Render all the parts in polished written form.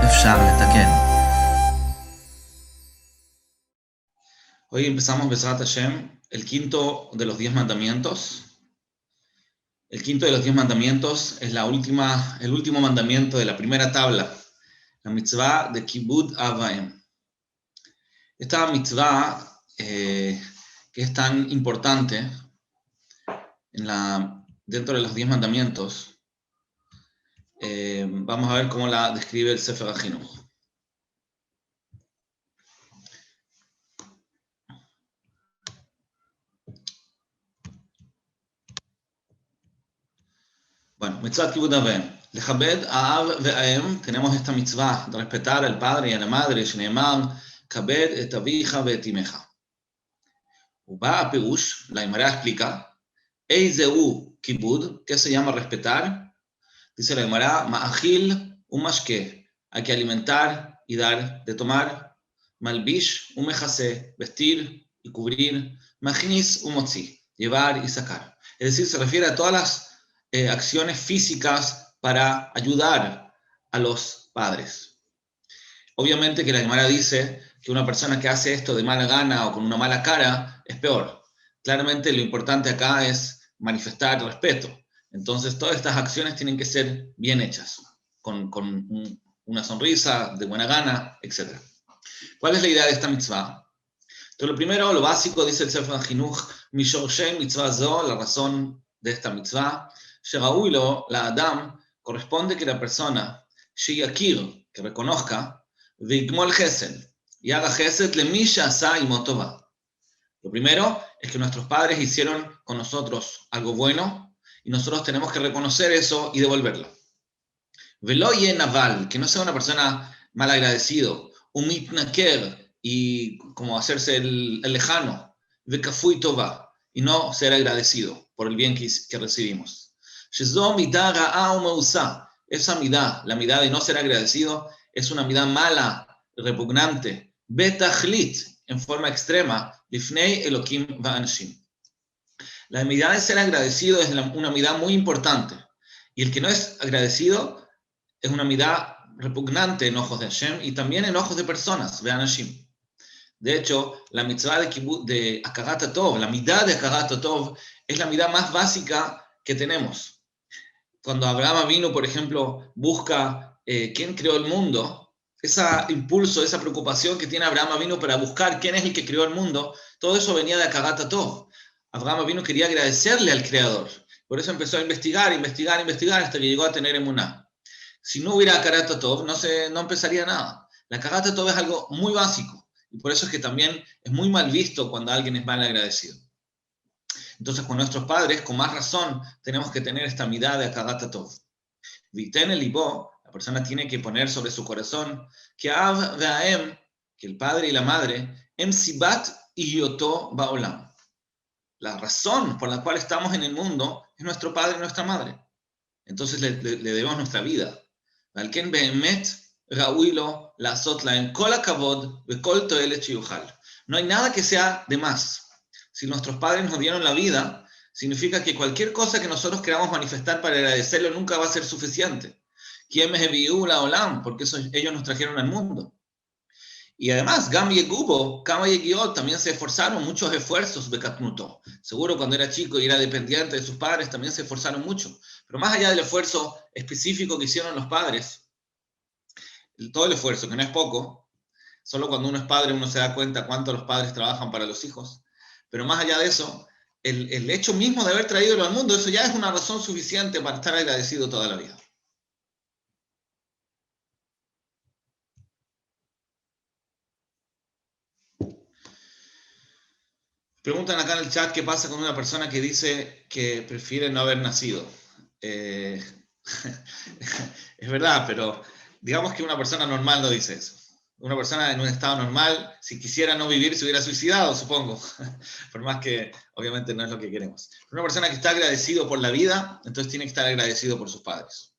אפשר לתקן. Hoy empezamos, Besrat Hashem, el quinto de los 10 mandamientos. El quinto de los 10 mandamientos es el último mandamiento de la primera tabla, la mitzvah de Kibud Avaim. Esta mitzvah, que es tan importante dentro de los 10 mandamientos, vamos a ver cómo la describe el Sefer HaChinuch. Bueno, mitzvah Kibud Avaim. Lechabed Aav ve'aem, tenemos esta mitzvah de respetar al padre y a la madre, Shneimar, Kabed et avicha ve'et imecha. Uba a Perush, la Gemara explica, Eizeu Kibud, ¿qué se llama respetar? Dice la Gemara, Ma'achil umashke, hay que alimentar y dar de tomar, Malbish umechase, vestir y cubrir, Machnis umotzi, llevar y sacar. Es decir, se refiere a todas las acciones físicas para ayudar a los padres. Obviamente que la Gemara dice que una persona que hace esto de mala gana o con una mala cara es peor. Claramente lo importante acá es manifestar respeto. Entonces todas estas acciones tienen que ser bien hechas, con una sonrisa, de buena gana, etc. ¿Cuál es la idea de esta mitzvah? Entonces lo primero, lo básico, dice el Sefer HaChinuch, Mishorshei mitzvah zo, la razón de esta mitzvah, Sheraui lo, la Adam, corresponde que la persona, Sheyakir, que reconozca, Veigmol Gesed, y haga Gesed le misha asa y motova. Lo primero es que nuestros padres hicieron con nosotros algo bueno, y nosotros tenemos que reconocer eso y devolverlo. Velo ye naval, que no sea una persona mal agradecido, un mitnaker, y como hacerse el lejano, vekafui tova, y no ser agradecido por el bien que recibimos. Esa midá, la midá de no ser agradecido, es una midá mala, repugnante, betachlit, en forma extrema, lifnei Elokim va'anashim. La midá de ser agradecido es una midá muy importante, y el que no es agradecido es una midá repugnante en ojos de Hashem y también en ojos de personas, ve'anashim. De hecho, la mitzvah de Hakarat HaTov, la midá de Hakarat HaTov, es la midá más básica que tenemos. Cuando Abraham vino, por ejemplo, busca quién creó el mundo, ese impulso, esa preocupación que tiene Abraham vino para buscar quién es el que creó el mundo, todo eso venía de Hakarat HaTov. Abraham vino quería agradecerle al Creador. Por eso empezó a investigar hasta que llegó a tener emuná. Si no hubiera Hakarat HaTov, no empezaría nada. La Hakarat HaTov es algo muy básico. Y por eso es que también es muy mal visto cuando alguien es mal agradecido. Entonces, con nuestros padres, con más razón, tenemos que tener esta midá de Hakarat HaTov. Viten el libó, la persona tiene que poner sobre su corazón, que Av ve'aem, que el padre y la madre, em sibat hiyoto ba'olam. La razón por la cual estamos en el mundo es nuestro padre y nuestra madre. Entonces le debemos nuestra vida. Valken be'emet raui lo la'asot lahem kol hakavod ve'kol toelet sheyuchal. No hay nada que sea de más. Si nuestros padres nos dieron la vida, significa que cualquier cosa que nosotros queramos manifestar para agradecerlo nunca va a ser suficiente. ¿Quién me envió la olam? Porque ellos nos trajeron al mundo. Y además, Gam Yegubo, Kama Yegiot, también se esforzaron muchos esfuerzos de Katnuto. Seguro cuando era chico y era dependiente de sus padres, también se esforzaron mucho. Pero más allá del esfuerzo específico que hicieron los padres, todo el esfuerzo, que no es poco, solo cuando uno es padre uno se da cuenta cuánto los padres trabajan para los hijos. Pero más allá de eso, el hecho mismo de haber traído al mundo, eso ya es una razón suficiente para estar agradecido toda la vida. Preguntan acá en el chat qué pasa con una persona que dice que prefiere no haber nacido. Es verdad, pero digamos que una persona normal no dice eso. Una persona en un estado normal, si quisiera no vivir, se hubiera suicidado, supongo. Por más que, obviamente, no es lo que queremos. Una persona que está agradecido por la vida, entonces tiene que estar agradecido por sus padres.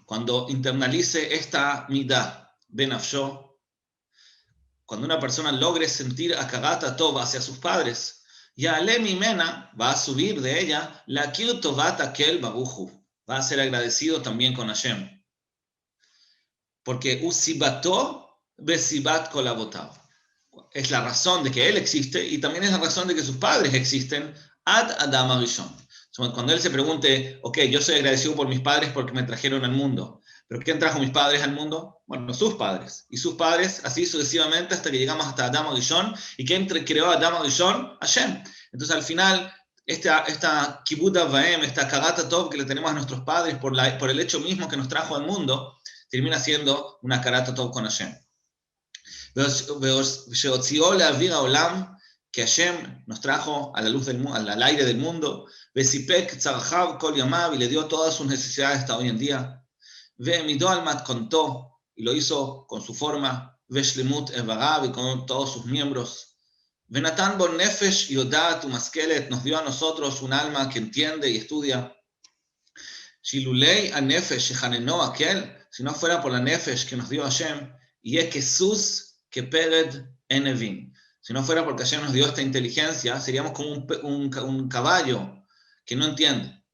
Cuando internalice esta midá, benafsho, cuando una persona logre sentir Hakarat HaTov hacia sus padres, Ya'ale mimena, va a subir de ella, la kir tovat akel baruchu, va a ser agradecido también con Hashem. Porque usibató besibat kolavotav. Es la razón de que él existe y también es la razón de que sus padres existen ad Adam HaRishon. Cuando él se pregunte, ok, yo soy agradecido por mis padres porque me trajeron al mundo, pero ¿quién trajo mis padres al mundo? Bueno, sus padres. Y sus padres, así sucesivamente hasta que llegamos hasta Adam HaRishon. ¿Y quién creó a Adam HaRishon? Hashem. Entonces al final, esta Kibud Avaim, esta Kagat HaTov que le tenemos a nuestros padres por el hecho mismo que nos trajo al mundo, termina siendo una Kagat HaTov con Hashem. Que Hashem nos trajo a la luz del mundo, al aire del mundo, Besipek tzarchav kol yamav, y le dio todas sus necesidades hasta hoy en día. Ve'emidó al matkontó, y lo hizo con su forma, Veshlemut evagav, y con todos sus miembros. Venatan bon nefesh yodat umaskelet, nos dio a nosotros un alma que entiende y estudia. Shilulei a nefesh shehanenó aquel, si no fuera por la nefesh que nos dio Hashem, y es que sus que pered enevin. Si no fuera porque Hashem nos dio esta inteligencia, seríamos como un caballo que no entiende.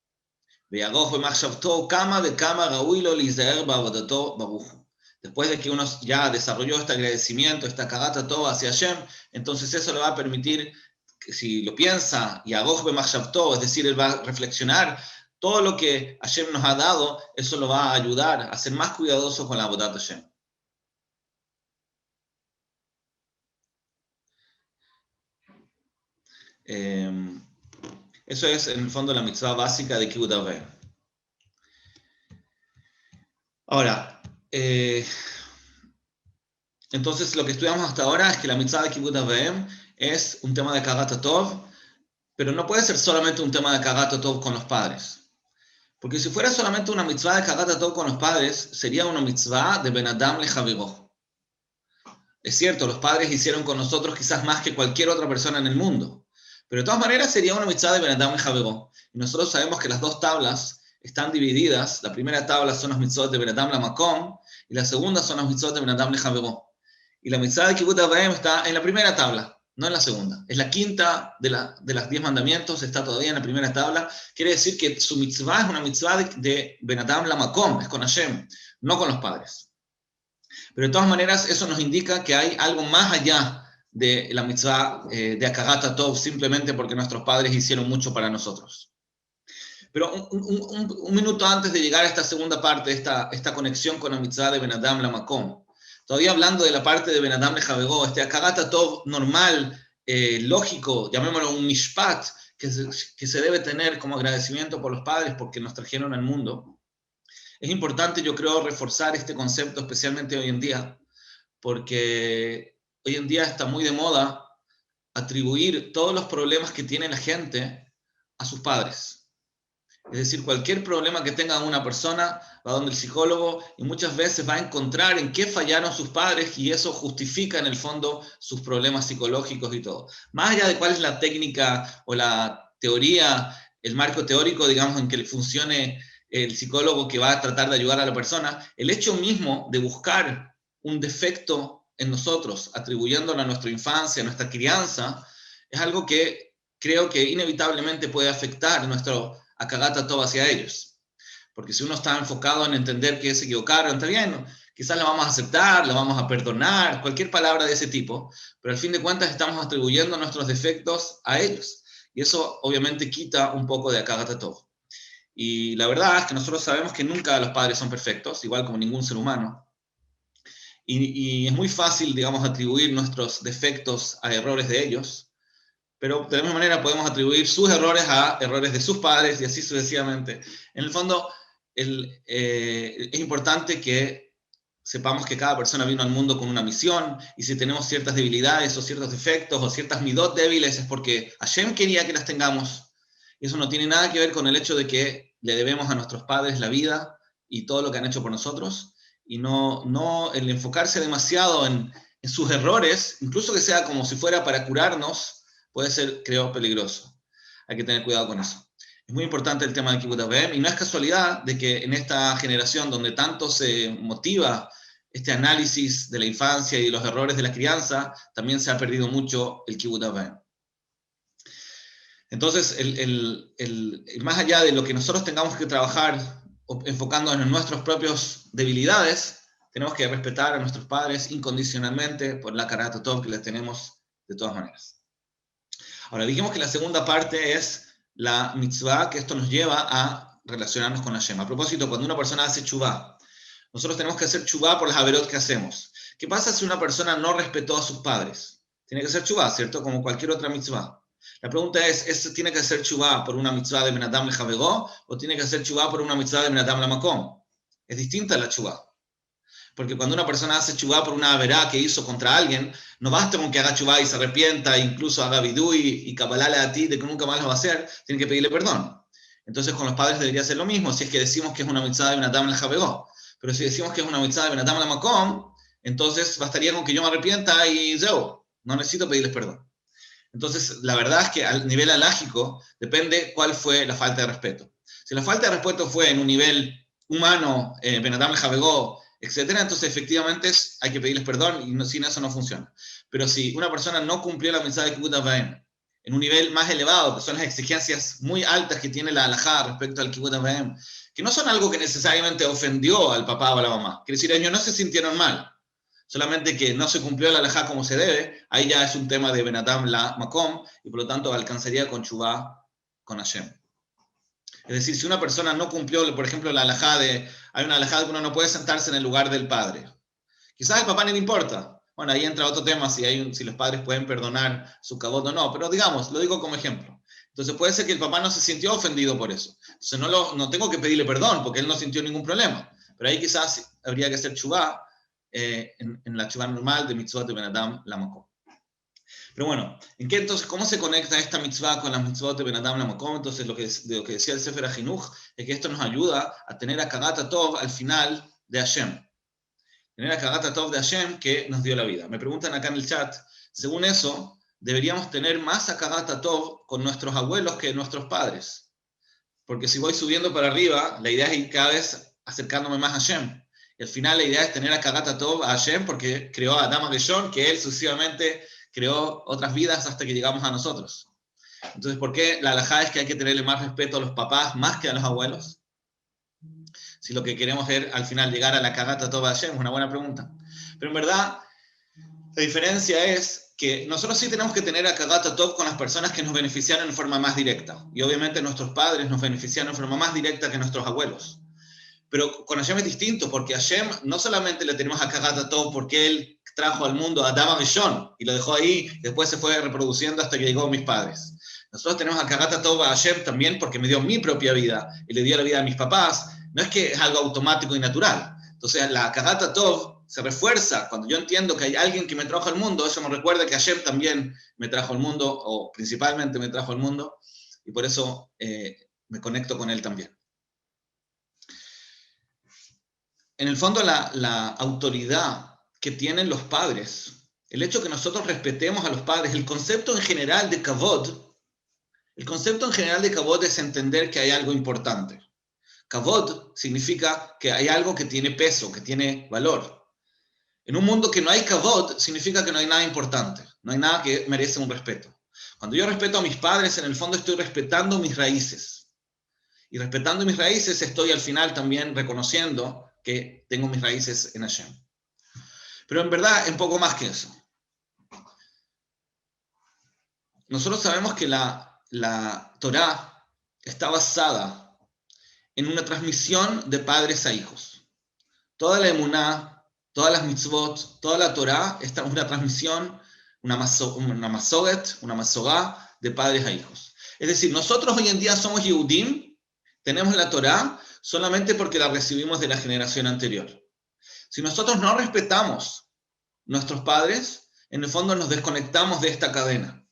Después de que uno ya desarrolló este agradecimiento, esta Kagat HaTov hacia Hashem, entonces eso le va a permitir, que si lo piensa, y Agoch b'machshavto, es decir, él va a reflexionar todo lo que Hashem nos ha dado, eso lo va a ayudar a ser más cuidadoso con la avodat Hashem. Eso es en el fondo la mitzvah básica de Kibud Avaim. Ahora, entonces lo que estudiamos hasta ahora es que la mitzvah de Kibud Avaim es un tema de Kagat HaTov, pero no puede ser solamente un tema de Kagat HaTov con los padres. Porque si fuera solamente una mitzvah de Kagat HaTov con los padres, sería una mitzvah de Ben Adam leJaveró. Es cierto, los padres hicieron con nosotros quizás más que cualquier otra persona en el mundo. Pero de todas maneras sería una mitzvah de Ben Adam leJaveró. Y nosotros sabemos que las dos tablas están divididas. La primera tabla son las mitzvot de Ben Adam leMakom y la segunda son las mitzvot de Ben Adam leJaveró. Y la mitzvah de Kibud Avaim está en la primera tabla, no en la segunda. Es la quinta de las 10 mandamientos, está todavía en la primera tabla. Quiere decir que su mitzvah es una mitzvah de Ben Adam leMakom, es con Hashem, no con los padres. Pero de todas maneras eso nos indica que hay algo más allá de la mitzvah de Kagat HaTov, simplemente porque nuestros padres hicieron mucho para nosotros. Pero un minuto antes de llegar a esta segunda parte, esta conexión con la mitzvah de Ben Adam leMakom, todavía hablando de la parte de Ben Adam leJaveró, este Kagat HaTov normal, lógico, llamémoslo un mishpat, que se debe tener como agradecimiento por los padres porque nos trajeron al mundo. Es importante, yo creo, reforzar este concepto, especialmente hoy en día, porque hoy en día está muy de moda atribuir todos los problemas que tiene la gente a sus padres. Es decir, cualquier problema que tenga una persona va donde el psicólogo y muchas veces va a encontrar en qué fallaron sus padres y eso justifica en el fondo sus problemas psicológicos y todo. Más allá de cuál es la técnica o la teoría, el marco teórico, digamos, en que funcione el psicólogo que va a tratar de ayudar a la persona, el hecho mismo de buscar un defecto en nosotros, atribuyéndolo a nuestra infancia, a nuestra crianza, es algo que creo que inevitablemente puede afectar nuestro Kagat HaTov hacia ellos. Porque si uno está enfocado en entender que se equivocaron, está bien, quizás la vamos a aceptar, la vamos a perdonar, cualquier palabra de ese tipo, pero al fin de cuentas estamos atribuyendo nuestros defectos a ellos. Y eso obviamente quita un poco de Kagat HaTov. Y la verdad es que nosotros sabemos que nunca los padres son perfectos, igual como ningún ser humano. Y es muy fácil, digamos, atribuir nuestros defectos a errores de ellos, pero de la misma manera podemos atribuir sus errores a errores de sus padres y así sucesivamente. En el fondo, es importante que sepamos que cada persona vino al mundo con una misión y si tenemos ciertas debilidades o ciertos defectos o ciertas midot débiles es porque Hashem quería que las tengamos. Y eso no tiene nada que ver con el hecho de que le debemos a nuestros padres la vida y todo lo que han hecho por nosotros y no el enfocarse demasiado en sus errores, incluso que sea como si fuera para curarnos, puede ser, creo, peligroso. Hay que tener cuidado con eso. Es muy importante el tema de Kibud Avaim, y no es casualidad de que en esta generación donde tanto se motiva este análisis de la infancia y los errores de la crianza, también se ha perdido mucho el Kibud Avaim. Entonces, más allá de lo que nosotros tengamos que trabajar enfocándonos en nuestras propias debilidades, tenemos que respetar a nuestros padres incondicionalmente por la Karat Tov que les tenemos de todas maneras. Ahora, dijimos que la segunda parte es la mitzvah, que esto nos lleva a relacionarnos con Hashem. A propósito, cuando una persona hace chuvá, nosotros tenemos que hacer chuvá por las averot que hacemos. ¿Qué pasa si una persona no respetó a sus padres? Tiene que hacer chuvá, ¿cierto? Como cualquier otra mitzvah. La pregunta es ¿tiene que hacer chuvá por una mitzvah de Ben Adam Lehavegó o tiene que hacer chuvá por una mitzvah de Ben Adam Lamakom? Es distinta la chuvá. Porque cuando una persona hace chuvá por una averá que hizo contra alguien, no basta con que haga chuvá y se arrepienta, incluso haga vidui y cabalale a ti de que nunca más lo va a hacer, tiene que pedirle perdón. Entonces con los padres debería ser lo mismo, si es que decimos que es una mitzvah de Ben Adam Lehavegó. Pero si decimos que es una mitzvah de Ben Adam Lamakom, entonces bastaría con que yo me arrepienta y yo no necesito pedirles perdón. Entonces, la verdad es que al nivel alágico depende cuál fue la falta de respeto. Si la falta de respeto fue en un nivel humano, Ben Adam Lehavegó, etcétera, entonces efectivamente hay que pedirles perdón y no, sin eso no funciona. Pero si una persona no cumplió la mitzvah de Kibbutz Avayim en un nivel más elevado, que son las exigencias muy altas que tiene la halajá respecto al Kibbutz Avayim, que no son algo que necesariamente ofendió al papá o a la mamá, quiere decir, ellos no se sintieron mal, solamente que no se cumplió la halajá como se debe, ahí ya es un tema de Ben Adam la Makom, y por lo tanto alcanzaría con Chubá con Hashem. Es decir, si una persona no cumplió, por ejemplo, la halajá hay una halajá de que uno no puede sentarse en el lugar del padre. Quizás al papá ni le importa. Bueno, ahí entra otro tema, si los padres pueden perdonar su cabot o no, pero digamos, lo digo como ejemplo. Entonces puede ser que el papá no se sintió ofendido por eso. Entonces no tengo que pedirle perdón porque él no sintió ningún problema. Pero ahí quizás habría que hacer chubá en la chubá normal de mitzvot de Ben Adam Lamakom. Pero bueno, entonces, ¿cómo se conecta esta mitzvah con las mitzvot de Ben Adam Lamakom? Entonces, lo que decía el Sefer HaChinuch es que esto nos ayuda a tener a Kagat Tov al final de Hashem. Tener a Kagat Tov de Hashem que nos dio la vida. Me preguntan acá en el chat, según eso, deberíamos tener más a Kagat Tov con nuestros abuelos que nuestros padres. Porque si voy subiendo para arriba, la idea es ir cada vez acercándome más a Hashem. Y al final la idea es tener a Kagat Tov a Hashem porque creó a Adam HaRishon, que él sucesivamente creó otras vidas hasta que llegamos a nosotros. Entonces, ¿por qué la halajá es que hay que tenerle más respeto a los papás más que a los abuelos? Si lo que queremos es al final llegar a la Kagat Tov Hashem, es una buena pregunta. Pero en verdad, la diferencia es que nosotros sí tenemos que tener a Kagat Tov con las personas que nos beneficiaron en forma más directa. Y obviamente nuestros padres nos beneficiaron en forma más directa que nuestros abuelos. Pero con Hashem es distinto, porque a Hashem no solamente le tenemos a Kagat Tov porque él trajo al mundo a Adam HaRishon y lo dejó ahí, después se fue reproduciendo hasta que llegó a mis padres. Nosotros tenemos a Kagat Tov a Hashem también porque me dio mi propia vida y le dio la vida a mis papás. No es que es algo automático y natural. Entonces la Kagat Tov se refuerza cuando yo entiendo que hay alguien que me trajo al mundo, eso me recuerda que Hashem también me trajo al mundo, o principalmente me trajo al mundo, y por eso me conecto con él también. En el fondo la autoridad que tienen los padres, el hecho que nosotros respetemos a los padres, el concepto en general de kavod es entender que hay algo importante. Kavod significa que hay algo que tiene peso, que tiene valor. En un mundo que no hay kavod, significa que no hay nada importante, no hay nada que merece un respeto. Cuando yo respeto a mis padres, en el fondo estoy respetando mis raíces. Y respetando mis raíces, estoy al final también reconociendo que tengo mis raíces en Hashem. Pero en verdad es un poco más que eso. Nosotros sabemos que la Torá está basada en una transmisión de padres a hijos. Toda la emuná, todas las mitzvot, toda la Torá es una transmisión, una masoget, una masogá de padres a hijos. Es decir, nosotros hoy en día somos Yehudim, tenemos la Torá solamente porque la recibimos de la generación anterior. Si nosotros no respetamos nuestros padres, en el fondo nos desconectamos de esta cadena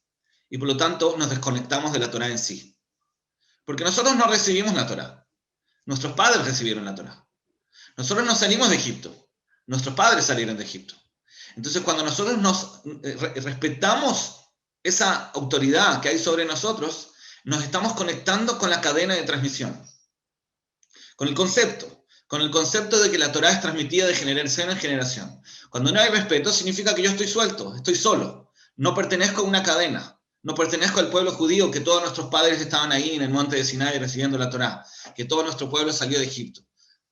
y por lo tanto nos desconectamos de la Torá en sí. Porque nosotros no recibimos la Torá. Nuestros padres recibieron la Torá. Nosotros no salimos de Egipto. Nuestros padres salieron de Egipto. Entonces, cuando nosotros nos respetamos esa autoridad que hay sobre nosotros, nos estamos conectando con la cadena de transmisión. Con el concepto de que la Torá es transmitida de generación en generación. Cuando no hay respeto, significa que yo estoy suelto, estoy solo. No pertenezco a una cadena. No pertenezco al pueblo judío, que todos nuestros padres estaban ahí en el monte de Sinai recibiendo la Torá, que todo nuestro pueblo salió de Egipto,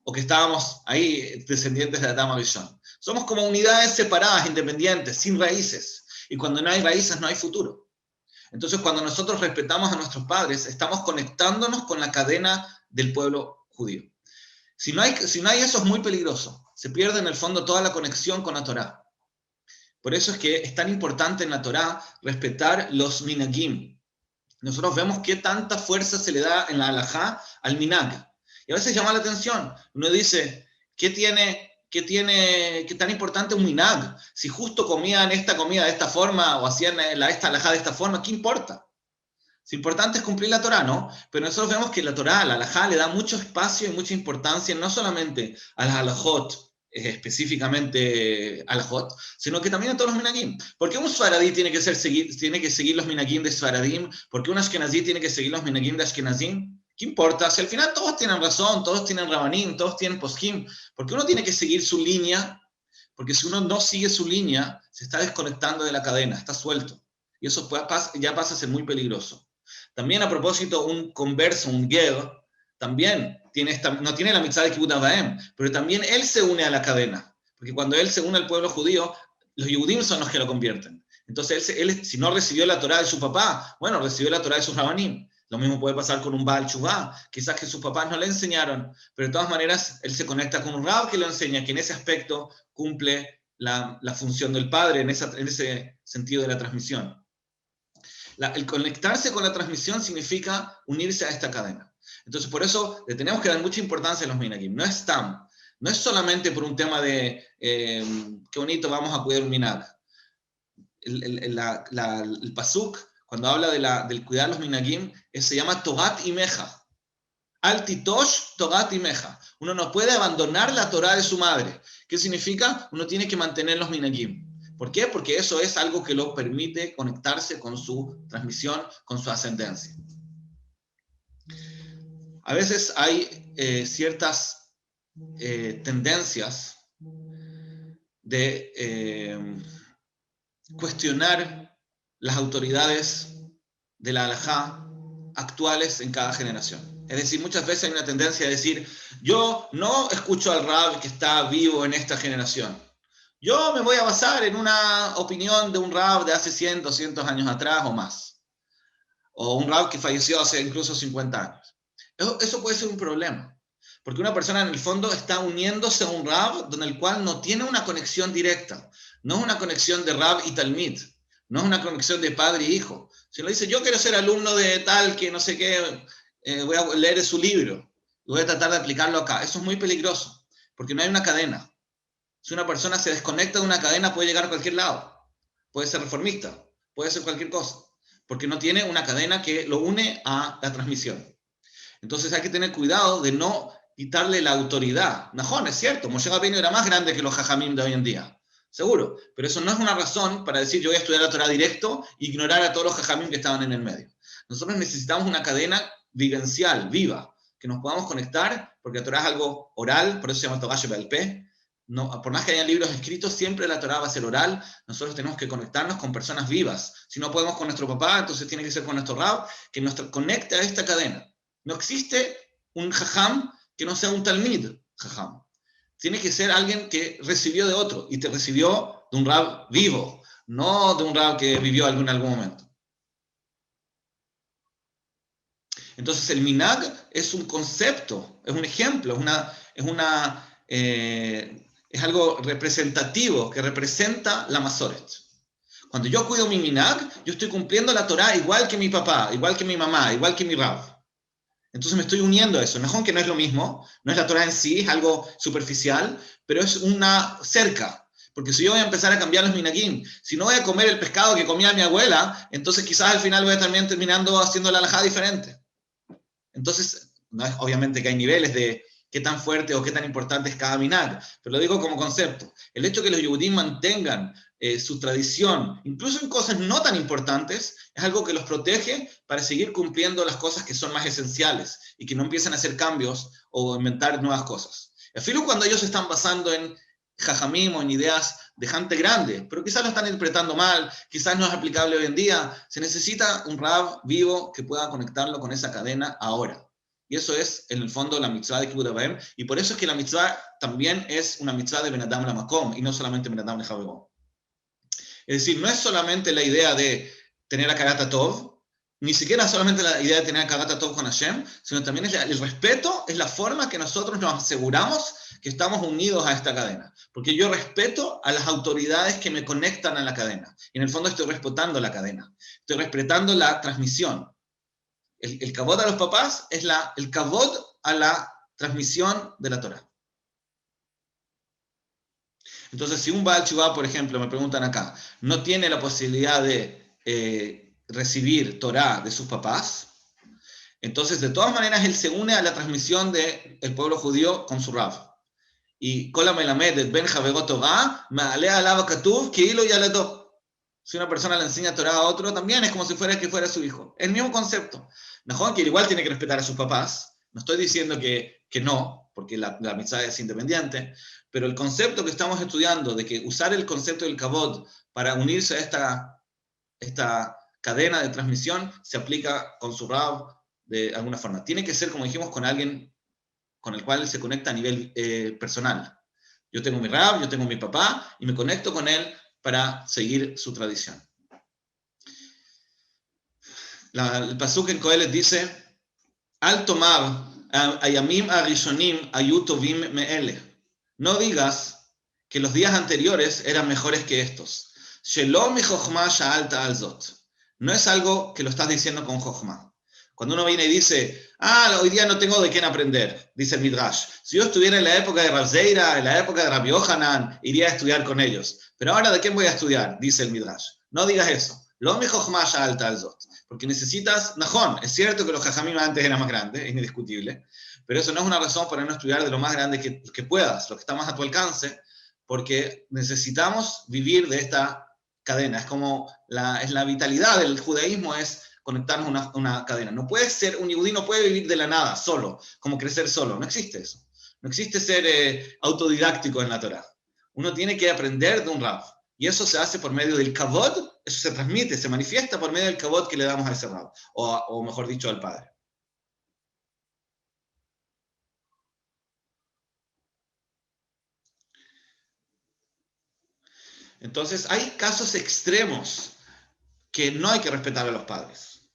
o que estábamos ahí descendientes de Adán Arishon. Somos como unidades separadas, independientes, sin raíces. Y cuando no hay raíces, no hay futuro. Entonces, cuando nosotros respetamos a nuestros padres, estamos conectándonos con la cadena del pueblo judío. Si no hay eso, es muy peligroso. Se pierde en el fondo toda la conexión con la Torá. Por eso es que es tan importante en la Torá respetar los minagim. Nosotros vemos qué tanta fuerza se le da en la halajá al minag. Y a veces llama la atención. Uno dice, ¿qué tan importante es un minag? Si justo comían esta comida de esta forma o hacían esta halajá de esta forma, ¿qué importa? Lo importante es cumplir la Torá, ¿no? Pero nosotros vemos que la Torá, la halajá, le da mucho espacio y mucha importancia no solamente a las halajot, específicamente halajot, sino que también a todos los minagim. ¿Por qué un Sfaradí tiene que seguir los minagim de Sfaradim? ¿Por qué un Ashkenazí tiene que seguir los minagim de Ashkenazim? ¿Qué importa? Si al final todos tienen razón, todos tienen Rabanim, todos tienen Poskim, ¿por qué uno tiene que seguir su línea? Porque si uno no sigue su línea, se está desconectando de la cadena, está suelto. Y eso ya pasa a ser muy peligroso. También a propósito, un converso, un ger, también no tiene la mitzvah de Kibbutz Abaem, pero también él se une a la cadena, porque cuando él se une al pueblo judío, los Yehudim son los que lo convierten. Entonces él si no recibió la Torá de su papá, bueno, recibió la Torá de sus rabanim. Lo mismo puede pasar con un Baal Chuvá, quizás que sus papás no le enseñaron, pero de todas maneras él se conecta con un rab que lo enseña, que en ese aspecto cumple la función del padre, en ese sentido de la transmisión. El conectarse con la transmisión significa unirse a esta cadena. Entonces, por eso le tenemos que dar mucha importancia a los minagim. No es solamente por un tema de qué bonito, vamos a cuidar un minag. El pasuk, cuando habla del cuidar los minagim, se llama Torat Imeja. Al titosh Torat Imeja. Uno no puede abandonar la Torá de su madre. ¿Qué significa? Uno tiene que mantener los minagim. ¿Por qué? Porque eso es algo que lo permite conectarse con su transmisión, con su ascendencia. A veces hay ciertas tendencias de cuestionar las autoridades de la halajá actuales en cada generación. Es decir, muchas veces hay una tendencia a decir, yo no escucho al rab que está vivo en esta generación. Yo me voy a basar en una opinión de un rab de hace 100, 200 años atrás o más. O un rab que falleció hace incluso 50 años. Eso puede ser un problema. Porque una persona en el fondo está uniéndose a un rab con el cual no tiene una conexión directa. No es una conexión de rab y talmid. No es una conexión de padre y hijo. Si uno dice, yo quiero ser alumno de tal que no sé qué, voy a leer su libro. Y voy a tratar de aplicarlo acá. Eso es muy peligroso. Porque no hay una cadena. Si una persona se desconecta de una cadena, puede llegar a cualquier lado. Puede ser reformista, puede ser cualquier cosa, porque no tiene una cadena que lo une a la transmisión. Entonces hay que tener cuidado de no quitarle la autoridad. Najón, es cierto, Moshe Rabbeinu era más grande que los jajamim de hoy en día, seguro, pero eso no es una razón para decir yo voy a estudiar la Torá directo e ignorar a todos los jajamim que estaban en el medio. Nosotros necesitamos una cadena vivencial, viva, que nos podamos conectar, porque la Torá es algo oral, por eso se llama Torah Sheba'al Peh. No, por más que haya libros escritos, siempre la Torá va a ser oral. Nosotros tenemos que conectarnos con personas vivas. Si no podemos con nuestro papá, entonces tiene que ser con nuestro rab, que nos conecte a esta cadena. No existe un jajam que no sea un talmid jajam. Tiene que ser alguien que recibió de otro, y te recibió de un rab vivo, no de un rab que vivió en algún momento. Entonces el minag es un concepto, es un ejemplo, es algo representativo, que representa la Masoret. Cuando yo cuido mi minag, yo estoy cumpliendo la Torá igual que mi papá, igual que mi mamá, igual que mi rab. Entonces me estoy uniendo a eso. Mejor que no es lo mismo, no es la Torá en sí, es algo superficial, pero es una cerca. Porque si yo voy a empezar a cambiar los minagim, si no voy a comer el pescado que comía mi abuela, entonces quizás al final voy a también terminando haciendo la halajá diferente. Entonces, no es, obviamente que hay niveles de qué tan fuerte o qué tan importante es cada minag, pero lo digo como concepto. El hecho de que los Yehudim mantengan su tradición, incluso en cosas no tan importantes, es algo que los protege para seguir cumpliendo las cosas que son más esenciales y que no empiecen a hacer cambios o inventar nuevas cosas. El filo cuando ellos se están basando en jajamim o en ideas de gente grande, pero quizás lo están interpretando mal, quizás no es aplicable hoy en día. Se necesita un Rab vivo que pueda conectarlo con esa cadena ahora. Y eso es, en el fondo, la mitzvah de Kibbutz Av Va'em, y por eso es que la mitzvah también es una mitzvah de Ben Adam LaMakom, y no solamente Ben Adam LeJavero. Es decir, no es solamente la idea de tener a Karat Tov, ni siquiera solamente la idea de tener a Karat Tov con Hashem, sino también es el respeto, es la forma que nosotros nos aseguramos que estamos unidos a esta cadena. Porque yo respeto a las autoridades que me conectan a la cadena. Y en el fondo estoy respetando la cadena. Estoy respetando la transmisión. El kavod a los papás es el kavod a la transmisión de la Torah. Entonces, si un Baal Teshuvah, por ejemplo, me preguntan acá, no tiene la posibilidad de recibir Torah de sus papás, entonces, de todas maneras, él se une a la transmisión del pueblo judío con su Rav. Y Kol HaMelamed et Ben Javero Torah, Ma'aleh Alav Katuv Keilo Yaledo. Si una persona le enseña Torah a otro, también es como si fuera su hijo. El mismo concepto. Najón, que igual tiene que respetar a sus papás. No estoy diciendo que no, porque la mitzvah es independiente, pero el concepto que estamos estudiando de que usar el concepto del kavod para unirse a esta cadena de transmisión se aplica con su Rav de alguna forma. Tiene que ser, como dijimos, con alguien con el cual se conecta a nivel personal. Yo tengo mi Rav, yo tengo mi papá, y me conecto con él para seguir su tradición. El pasuk en Kohelet dice, Al tomar ayamim arishonim ayu tovim me'ele. No digas que los días anteriores eran mejores que estos. Shelo mi chokhmah sha'alta al zot. No es algo que lo estás diciendo con chokhmah. Cuando uno viene y dice, hoy día no tengo de quién aprender, dice el Midrash. Si yo estuviera en la época de Rav Zeira, en la época de Rabbi Yohanan, iría a estudiar con ellos. Pero ahora, ¿de quién voy a estudiar? Dice el Midrash. No digas eso. Lo mi chokhmah sha'alta al zot. Porque necesitas, najón, es cierto que los jajamim antes eran más grandes, es indiscutible, pero eso no es una razón para no estudiar de lo más grande que puedas, lo que está más a tu alcance, porque necesitamos vivir de esta cadena. Es como es la vitalidad del judaísmo, es conectarnos a una cadena. No puede ser, un yudí no puede vivir de la nada, solo, como crecer solo. No existe eso. No existe ser autodidáctico en la Torah. Uno tiene que aprender de un Rav. Y eso se hace por medio del kavod, eso se transmite, se manifiesta por medio del kavod que le damos a ese Rav, o mejor dicho, al padre. Entonces, hay casos extremos que no hay que respetar a los padres.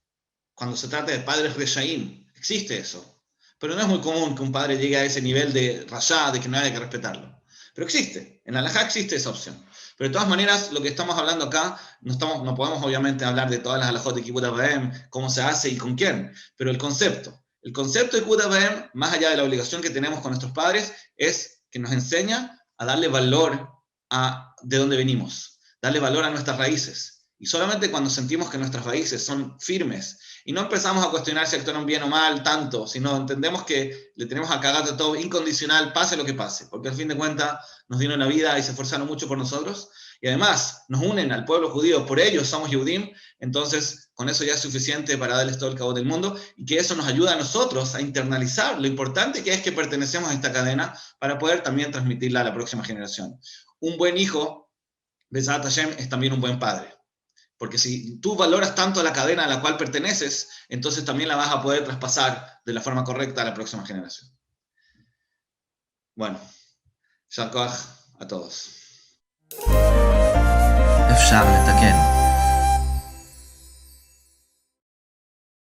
Cuando se trata de padres reshaim, existe eso. Pero no es muy común que un padre llegue a ese nivel de rashá, de que no hay que respetarlo. Pero existe, en la halajá existe esa opción. Pero de todas maneras, lo que estamos hablando acá, no podemos obviamente hablar de todas las halajot de Kibbutz Av Va'em, cómo se hace y con quién, pero el concepto de Kibbutz Av Va'em, más allá de la obligación que tenemos con nuestros padres, es que nos enseña a darle valor de dónde venimos, darle valor a nuestras raíces. Y solamente cuando sentimos que nuestras raíces son firmes, y no empezamos a cuestionar si actuaron bien o mal tanto, sino entendemos que le tenemos a Karat Tov incondicional, pase lo que pase, porque al fin de cuentas nos dieron la vida y se esforzaron mucho por nosotros, y además nos unen al pueblo judío, por ellos somos Yehudim, entonces con eso ya es suficiente para darles todo el kavod del mundo, y que eso nos ayuda a nosotros a internalizar lo importante que es que pertenecemos a esta cadena para poder también transmitirla a la próxima generación. Un buen hijo, Bezat Hashem, es también un buen padre. Porque si tú valoras tanto a la cadena a la cual perteneces, entonces también la vas a poder traspasar de la forma correcta a la próxima generación. Bueno, יישר כוח a todos. אפשר לתקן.